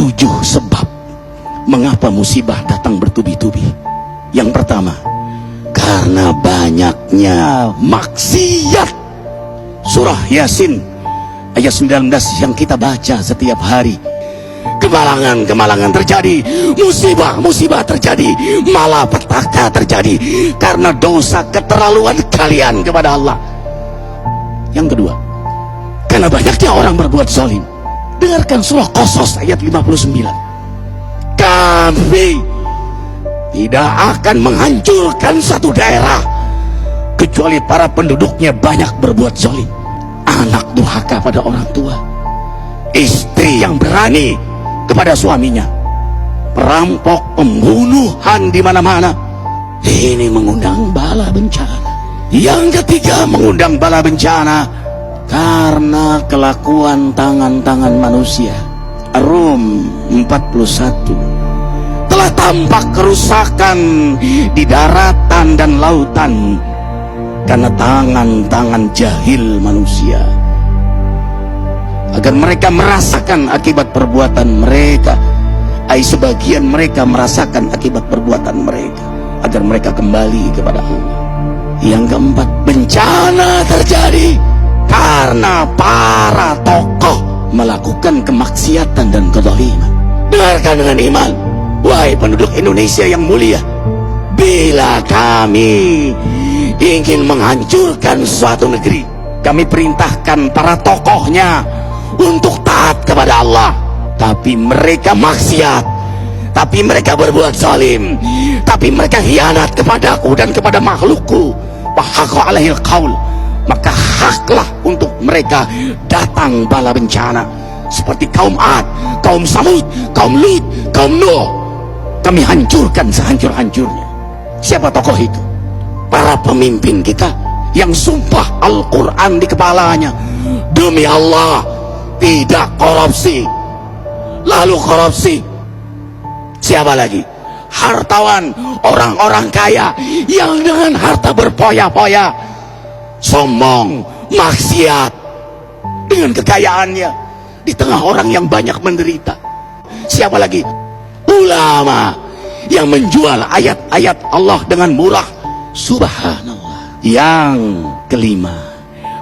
7 sebab mengapa musibah datang bertubi-tubi. Yang pertama, karena banyaknya maksiat. Surah Yasin ayat 19 yang kita baca setiap hari. Kemalangan terjadi, musibah terjadi, malapetaka terjadi karena dosa keterlaluan kalian kepada Allah. Yang kedua, karena banyaknya orang berbuat zalim. Dengarkan surah Qasas ayat 59. Kami tidak akan menghancurkan satu daerah kecuali para penduduknya banyak berbuat zalim. Anak durhaka pada orang tua, istri yang berani kepada suaminya, perampok, pembunuhan di mana-mana. Ini mengundang bala bencana. Yang ketiga, mengundang bala bencana karena kelakuan tangan-tangan manusia. Rum 41. Telah tampak kerusakan di daratan dan lautan karena tangan-tangan jahil manusia, agar mereka merasakan akibat perbuatan mereka. Sebagian mereka merasakan akibat perbuatan mereka, agar mereka kembali kepada Allah. Yang keempat, bencana terjadi karena para tokoh melakukan kemaksiatan dan kezaliman. Dengarkan dengan iman, wahai penduduk Indonesia yang mulia. Bila kami ingin menghancurkan suatu negeri, kami perintahkan para tokohnya untuk taat kepada Allah, tapi mereka maksiat, tapi mereka berbuat zalim, tapi mereka khianat kepadaku dan kepada makhlukku. Fahaqa alaihil qaul, maka haklah untuk mereka datang bala bencana seperti kaum Ad, kaum Samud, kaum Lut, kaum Nuh. Kami hancurkan sehancur-hancurnya. Siapa tokoh itu? Para pemimpin kita yang sumpah Al-Quran di kepalanya, demi Allah tidak korupsi. Lalu korupsi. Siapa lagi? Hartawan, orang-orang kaya yang dengan harta berpoya-poya, sombong, maksiat dengan kekayaannya di tengah orang yang banyak menderita. Siapa lagi? Ulama yang menjual ayat-ayat Allah dengan murah. Subhanallah. Yang kelima,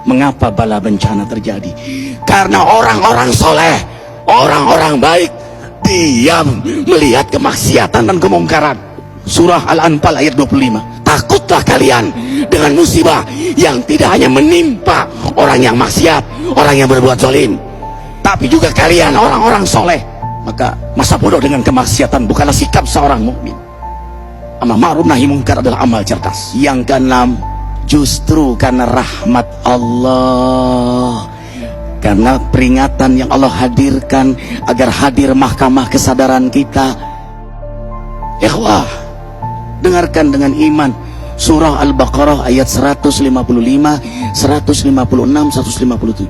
mengapa bala bencana terjadi? Karena orang-orang soleh, orang-orang baik diam melihat kemaksiatan dan kemungkaran. Surah Al-Anfal ayat 25. Takutlah kalian dengan musibah yang tidak hanya menimpa orang yang maksiat, orang yang berbuat zalim, tapi juga kalian orang-orang soleh. Maka masa bodoh dengan kemaksiatan bukanlah sikap seorang mukmin. Amar ma'ruf nahi munkar adalah amal cerdas. Yang keenam, justru karena rahmat Allah, karena peringatan yang Allah hadirkan agar hadir mahkamah kesadaran kita. Ikhwah, dengarkan dengan iman surah Al-Baqarah ayat 155, 156, 157.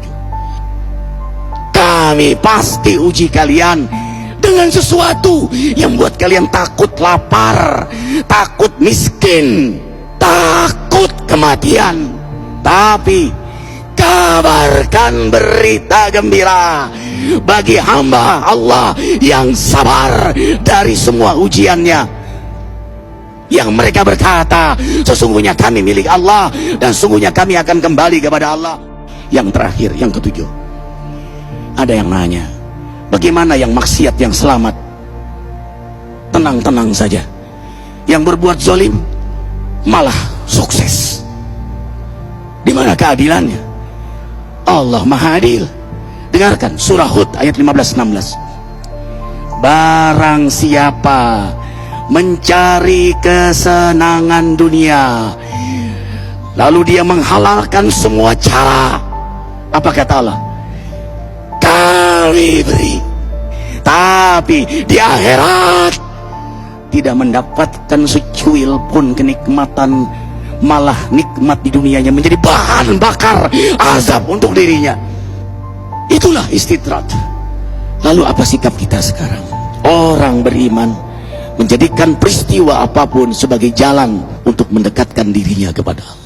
Kami pasti uji kalian dengan sesuatu yang buat kalian takut lapar, takut miskin, takut kematian. Tapi kabarkan berita gembira bagi hamba Allah yang sabar dari semua ujiannya, yang mereka berkata, sesungguhnya kami milik Allah dan sungguhnya kami akan kembali kepada Allah. Yang terakhir, yang ketujuh, ada yang nanya, bagaimana yang maksiat yang selamat? Tenang-tenang saja. Yang berbuat zalim malah sukses. Di mana keadilannya? Allah Maha Adil. Dengarkan surah Hud ayat 15-16. Barang siapa mencari kesenangan dunia, lalu dia menghalalkan semua cara, apa kata Allah? Kami beri, tapi di akhirat tidak mendapatkan secuil pun kenikmatan, malah nikmat di dunianya menjadi bahan bakar azab untuk dirinya. Itulah istidrat. Lalu apa sikap kita sekarang? Orang beriman menjadikan peristiwa apapun sebagai jalan untuk mendekatkan dirinya kepada Allah.